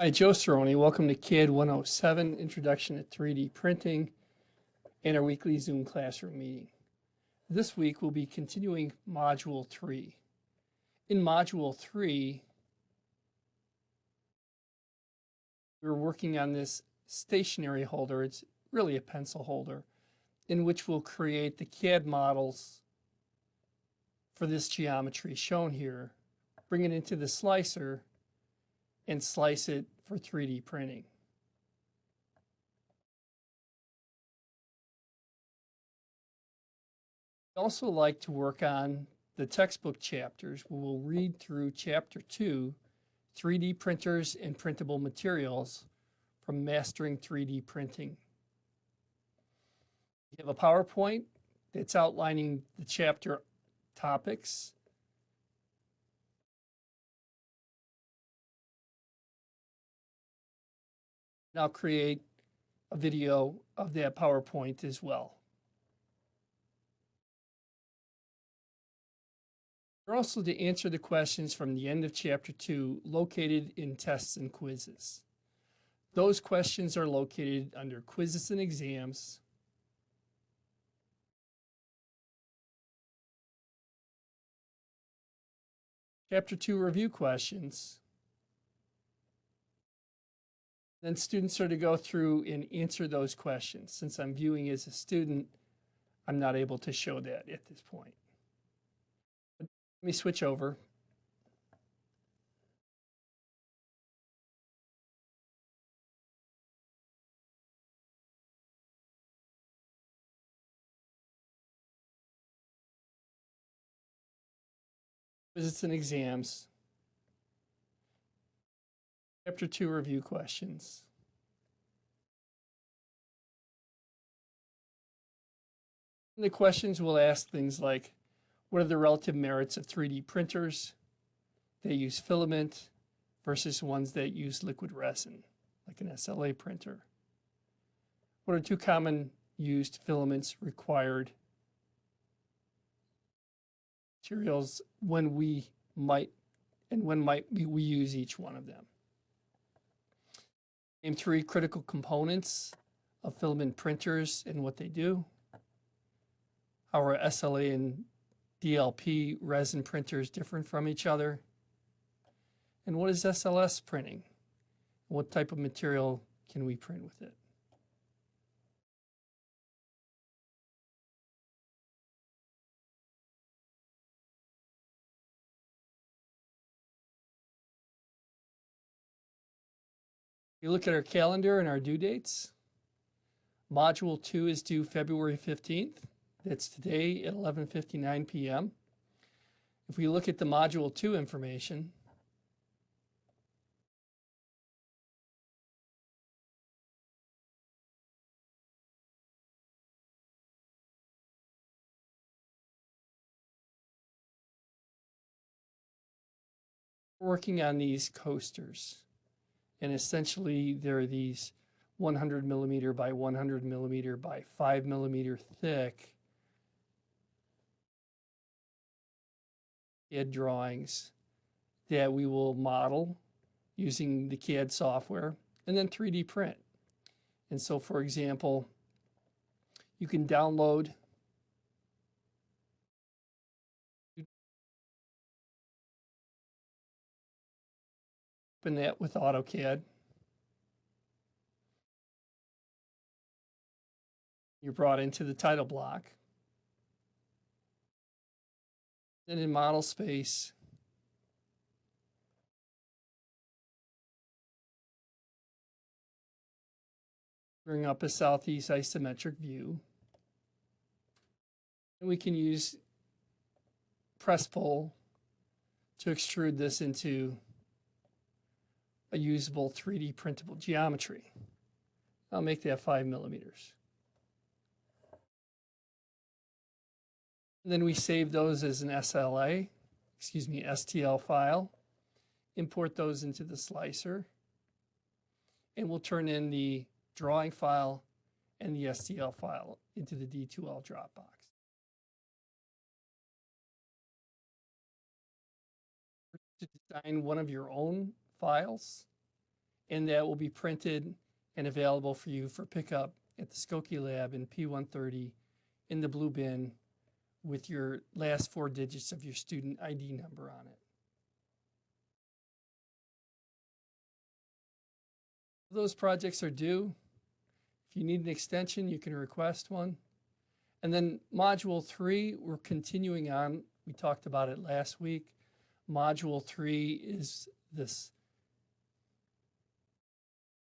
Hi, Joe Cerrone. Welcome to CAD 107, Introduction to 3D Printing, and our weekly Zoom classroom meeting. This week, we'll be continuing Module 3. In Module 3, we're working on this stationary holder. It's really a pencil holder, in which we'll create the CAD models for this geometry shown here, bring it into the slicer, and slice it for 3D printing. I also like to work on the textbook chapters. We will read through Chapter 2, 3D Printers and Printable Materials from Mastering 3D Printing. We have a PowerPoint that's outlining the chapter topics. And I'll create a video of that PowerPoint as well. We're also to answer the questions from the end of Chapter 2 located in tests and quizzes. Those questions are located under quizzes and exams. Chapter 2 review questions. Then students are to go through and answer those questions. Since I'm viewing as a student, I'm not able to show that at this point. But let me switch over. Visits and exams. Chapter 2 review questions. And the questions will ask things like, what are the relative merits of 3D printers that use filament versus ones that use liquid resin, like an SLA printer? What are two common used filaments required materials when might we use each one of them? Name 3 critical components of filament printers and what they do. How are SLA and DLP resin printers different from each other? And what is SLS printing? What type of material can we print with it? You look at our calendar and our due dates. Module 2 is due February 15th. That's today at 11:59 p.m. If we look at the Module 2 information, we're working on these coasters. And essentially, they're these 100 millimeter by 100 millimeter by 5 millimeter thick CAD drawings that we will model using the CAD software and then 3D print. And so, for example, you can download open that with AutoCAD. You're brought into the title block. Then in model space, bring up a southeast isometric view. And we can use press pull to extrude this into a usable 3D printable geometry. I'll make that 5 millimeters. And then we save those as an STL file, import those into the slicer, and we'll turn in the drawing file and the STL file into the D2L Dropbox. To design one of your own files and that will be printed and available for you for pickup at the Skokie Lab in P130 in the blue bin with your last 4 digits of your student ID number on it. Those projects are due. If you need an extension, you can request one. And then Module 3, we're continuing on. We talked about it last week. Module 3 is this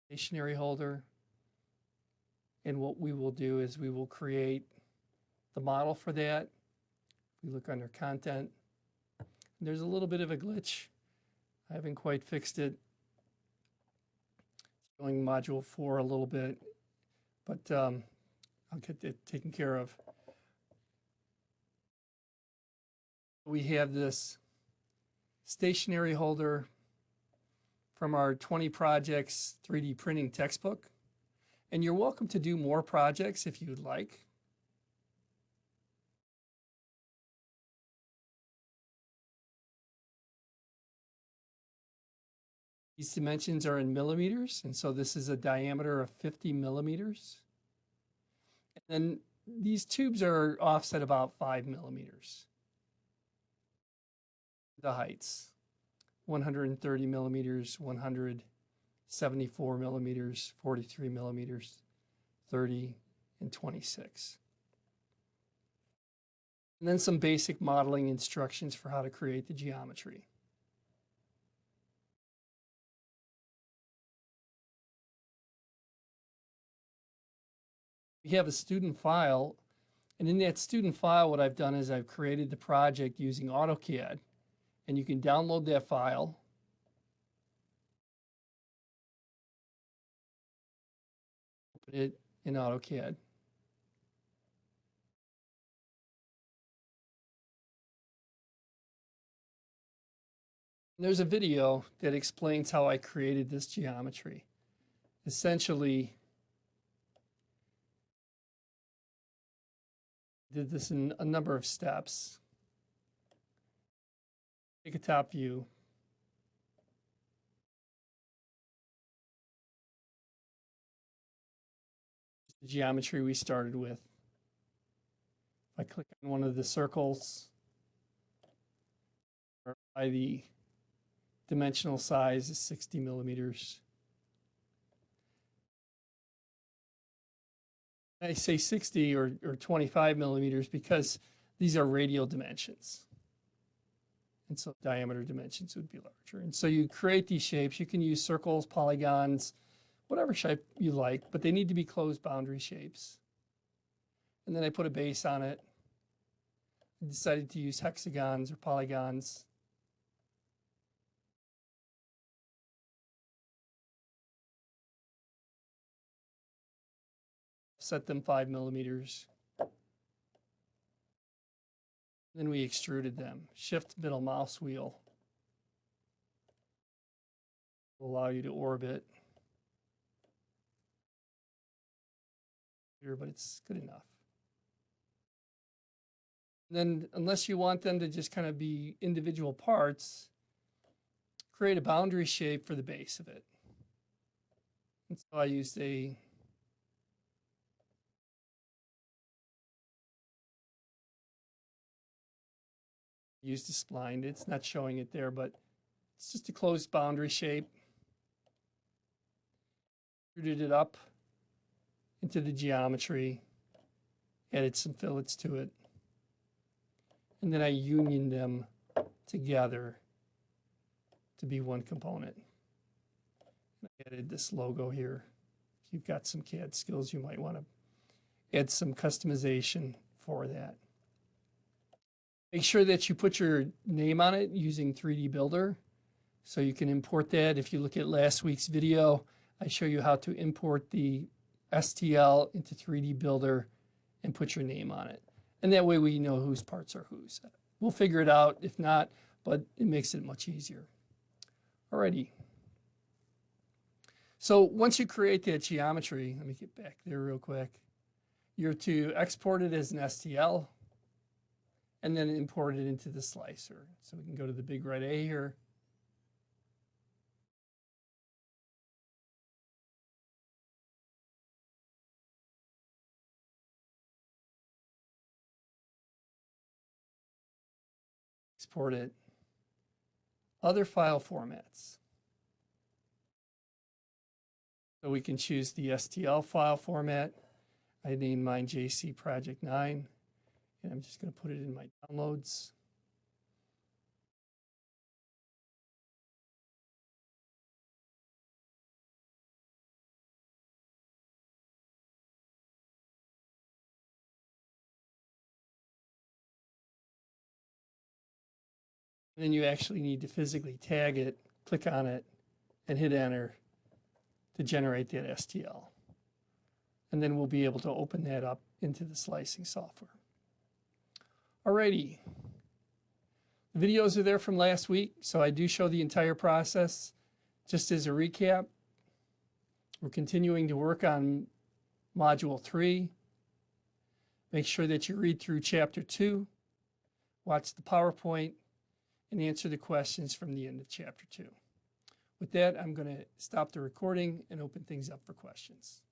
stationery holder. And what we will do is we will create the model for that. We look under content. There's a little bit of a glitch. I haven't quite fixed it. It's showing Module 4 a little bit, but I'll get it taken care of. We have this stationery holder from our 20 projects 3D printing textbook. And you're welcome to do more projects if you would like. These dimensions are in millimeters, and so this is a diameter of 50 millimeters. And then these tubes are offset about 5 millimeters. The heights, 130 millimeters, 174 millimeters, 43 millimeters, 30, and 26. And then some basic modeling instructions for how to create the geometry. We have a student file, and in that student file, what I've done is I've created the project using AutoCAD, and you can download that file. Put it in AutoCAD. And there's a video that explains how I created this geometry. Essentially, did this in a number of steps. Take a top view. The geometry we started with. If I click on one of the circles, by the dimensional size is 60 millimeters. I say 60 or 25 millimeters because these are radial dimensions. And so diameter dimensions would be larger. And so you create these shapes. You can use circles, polygons, whatever shape you like, but they need to be closed boundary shapes. And then I put a base on it. I decided to use hexagons or polygons. Set them 5 millimeters. Then we extruded them. Shift middle mouse wheel will allow you to orbit. Here, but it's good enough. And then, unless you want them to just kind of be individual parts, create a boundary shape for the base of it. And so I used a spline. It's not showing it there, but it's just a closed boundary shape. Extruded it up into the geometry, added some fillets to it, and then I unioned them together to be one component. I added this logo here. If you've got some CAD skills, you might want to add some customization for that. Make sure that you put your name on it using 3D Builder so you can import that. If you look at last week's video, I show you how to import the STL into 3D Builder and put your name on it. And that way we know whose parts are whose. We'll figure it out if not, but it makes it much easier. Alrighty. So once you create that geometry, let me get back there real quick. You're to export it as an STL and then import it into the slicer. So we can go to the big red A here. export it. Other file formats. So we can choose the STL file format. I named mine JC Project 9, and I'm just going to put it in my downloads. And then you actually need to physically tag it, click on it, and hit enter to generate that STL. And then we'll be able to open that up into the slicing software. Alrighty. The videos are there from last week, so I do show the entire process. Just as a recap, we're continuing to work on Module 3. Make sure that you read through Chapter 2, watch the PowerPoint, and answer the questions from the end of Chapter 2. With that, I'm going to stop the recording and open things up for questions.